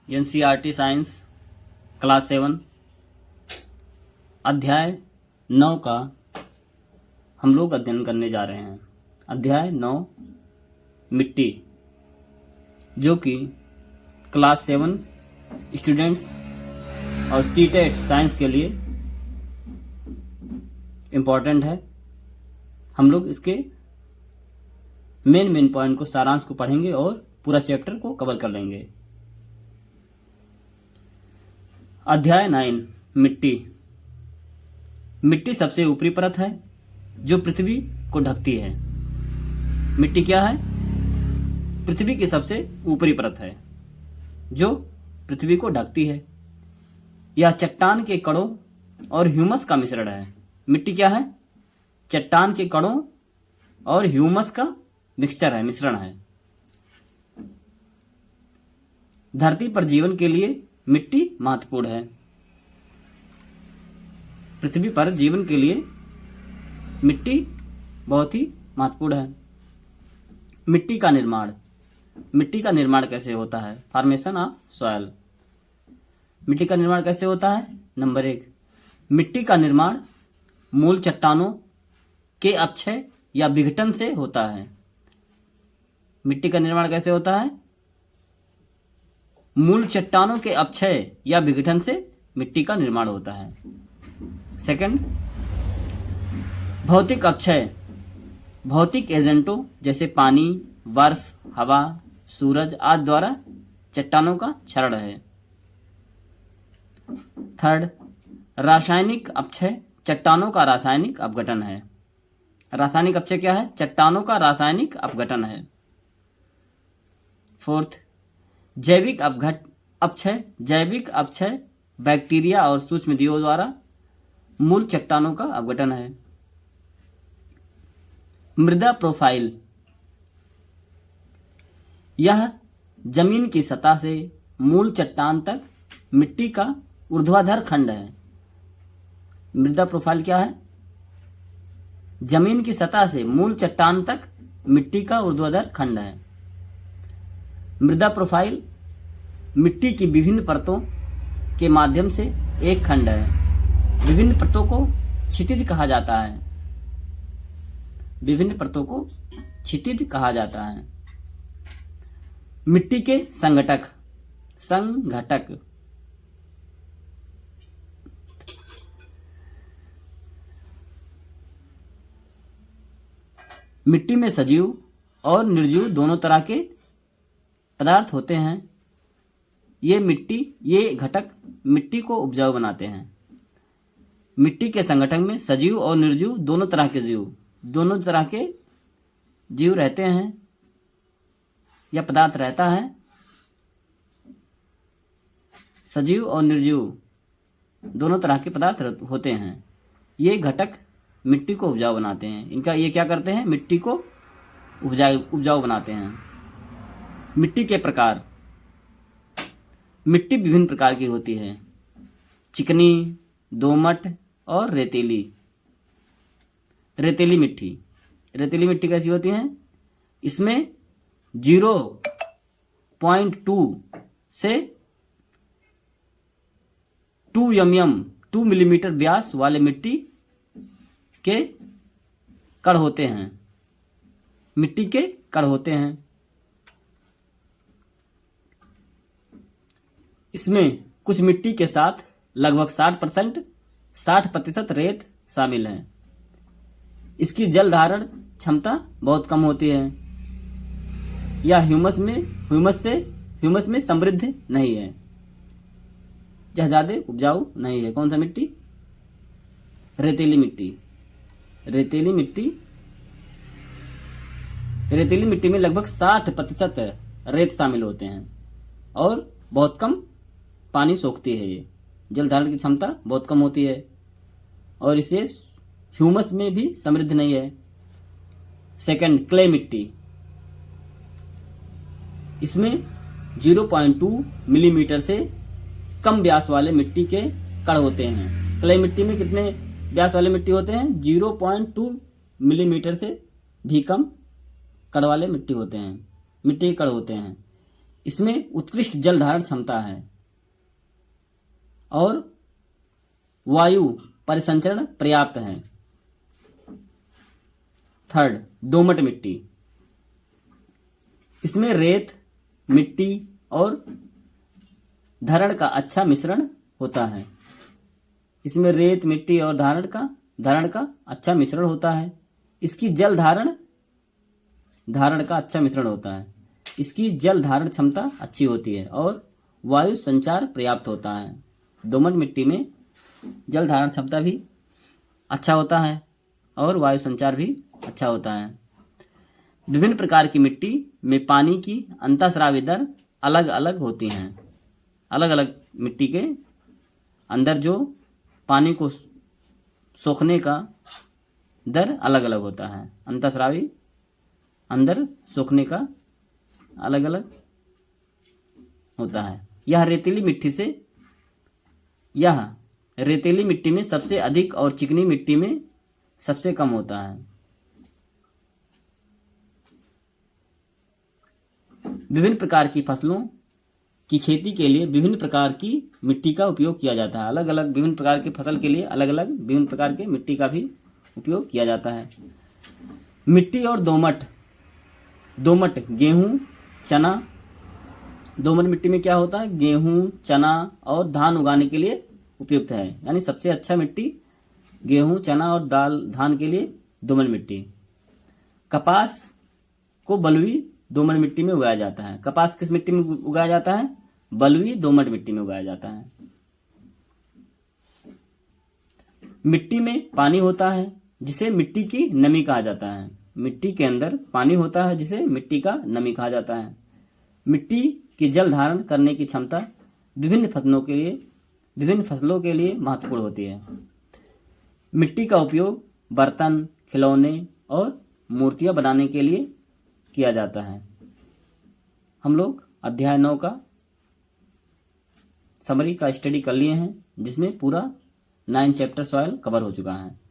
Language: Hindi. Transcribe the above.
एनसीईआरटी साइंस क्लास 7 अध्याय 9 का हम लोग अध्ययन करने जा रहे हैं। अध्याय 9 मिट्टी, जो कि क्लास 7 स्टूडेंट्स और सीटेट साइंस के लिए इम्पोर्टेंट है। हम लोग इसके मेन पॉइंट को, सारांश को पढ़ेंगे और पूरा चैप्टर को कवर कर लेंगे। अध्याय 9 मिट्टी। मिट्टी सबसे ऊपरी परत है जो पृथ्वी को ढकती है। मिट्टी क्या है? पृथ्वी की सबसे ऊपरी परत है जो पृथ्वी को ढकती है। यह चट्टान के कणों और ह्यूमस का मिश्रण है। मिट्टी क्या है? चट्टान के कणों और ह्यूमस का मिक्सचर है, मिश्रण है। धरती पर जीवन के लिए मिट्टी महत्वपूर्ण है। पृथ्वी पर जीवन के लिए मिट्टी बहुत ही महत्वपूर्ण है। मिट्टी का निर्माण। मिट्टी का निर्माण कैसे होता है? Formation of soil. मिट्टी का निर्माण कैसे होता है? नंबर 1, मिट्टी का निर्माण मूल चट्टानों के अपक्षय या विघटन से होता है। मिट्टी का निर्माण कैसे होता है? मूल चट्टानों के अपक्षय या विघटन से मिट्टी का निर्माण होता है। सेकंड, भौतिक अपक्षय। भौतिक एजेंटों जैसे पानी, बर्फ, हवा, सूरज आदि द्वारा चट्टानों का क्षरण है। थर्ड, रासायनिक अपक्षय। चट्टानों का रासायनिक अपघटन है। रासायनिक अपक्षय क्या है? चट्टानों का रासायनिक अपघटन है। फोर्थ, जैविक अपक्षय। जैविक अपक्षय बैक्टीरिया और सूक्ष्मजीवों द्वारा मूल चट्टानों का अपघटन है। मृदा प्रोफाइल। यह जमीन की सतह से मूल चट्टान तक मिट्टी का ऊर्ध्वाधर खंड है। मृदा प्रोफाइल क्या है? जमीन की सतह से मूल चट्टान तक मिट्टी का ऊर्ध्वाधर खंड है। मृदा प्रोफाइल मिट्टी की विभिन्न परतों के माध्यम से एक खंड है। विभिन्न परतों को क्षितिज कहा जाता है। विभिन्न परतों को क्षितिज कहा जाता है। मिट्टी के संघटक। संघटक मिट्टी में सजीव और निर्जीव दोनों तरह के पदार्थ होते हैं। ये घटक मिट्टी को उपजाऊ बनाते हैं। मिट्टी के संगठन में सजीव और निर्जीव दोनों तरह के जीव रहते हैं या पदार्थ रहता है। सजीव और निर्जीव दोनों तरह के पदार्थ होते हैं। ये घटक मिट्टी को उपजाऊ बनाते हैं। ये क्या करते हैं? मिट्टी को उपजाऊ बनाते हैं। मिट्टी के प्रकार। मिट्टी विभिन्न प्रकार की होती है। चिकनी, दोमट और रेतीली। रेतीली मिट्टी। रेतीली मिट्टी कैसी होती है? इसमें 0.2 से 2 mm 2 मिलीमीटर व्यास वाले मिट्टी के कण होते हैं। मिट्टी के कण होते हैं। इसमें कुछ मिट्टी के साथ लगभग 60% रेत शामिल है। इसकी जल धारण क्षमता बहुत कम होती है। यह ह्यूमस में समृद्ध नहीं है। यह ज्यादा उपजाऊ नहीं है। कौन सा मिट्टी? रेतीली मिट्टी। रेतीली मिट्टी में लगभग 60% रेत शामिल होते हैं और बहुत कम पानी सोखती है। ये जल धारण की क्षमता बहुत कम होती है और इसे ह्यूमस में भी समृद्ध नहीं है। सेकंड, क्ले मिट्टी। इसमें 0.2 मिलीमीटर से कम व्यास वाले मिट्टी के कण होते हैं। क्ले मिट्टी में कितने व्यास वाले मिट्टी होते हैं? 0.2 मिलीमीटर से भी कम कण वाले मिट्टी के कण होते हैं। इसमें उत्कृष्ट जल धारण क्षमता है और वायु परिसंचरण पर्याप्त है। थर्ड, दोमट मिट्टी। इसमें रेत, मिट्टी और धरण का अच्छा मिश्रण होता है। इसमें रेत, मिट्टी और धरण का अच्छा मिश्रण होता है। इसकी जल धारण का अच्छा मिश्रण होता है। इसकी जल धारण क्षमता अच्छी होती है और वायु संचार पर्याप्त होता है। दोमट मिट्टी में जल धारण क्षमता भी अच्छा होता है और वायु संचार भी अच्छा होता है। विभिन्न प्रकार की मिट्टी में पानी की अंतःस्रावी दर अलग अलग होती हैं। अलग अलग मिट्टी के अंदर जो पानी को सोखने का दर अलग अलग होता है। अंतःस्रावी अंदर सोखने का अलग अलग होता है। यह रेतीली मिट्टी में सबसे अधिक और चिकनी मिट्टी में सबसे कम होता है। विभिन्न प्रकार की फसलों की खेती के लिए विभिन्न प्रकार की मिट्टी का उपयोग किया जाता है। अलग अलग विभिन्न प्रकार की फसल के लिए अलग अलग विभिन्न प्रकार के मिट्टी का भी उपयोग किया जाता है। मिट्टी और दोमट गेहूं, चना। दोमट मिट्टी में क्या होता है? गेहूं, चना और धान उगाने के लिए उपयुक्त है। यानी सबसे अच्छा मिट्टी गेहूं, चना और धान के लिए दोमट मिट्टी। कपास को बलुई दोमट मिट्टी में उगाया जाता है। कपास किस मिट्टी में उगाया जाता है? बलुई दोमट मिट्टी में उगाया जाता है। मिट्टी में पानी होता है जिसे मिट्टी की नमी कहा जाता है। मिट्टी के अंदर पानी होता है जिसे मिट्टी का नमी कहा जाता है। मिट्टी की जल धारण करने की क्षमता विभिन्न फसलों के लिए महत्वपूर्ण होती है। मिट्टी का उपयोग बर्तन, खिलौने और मूर्तियां बनाने के लिए किया जाता है। हम लोग अध्याय 9 का समरी का स्टडी कर लिए हैं, जिसमें पूरा 9 चैप्टर सॉइल कवर हो चुका है।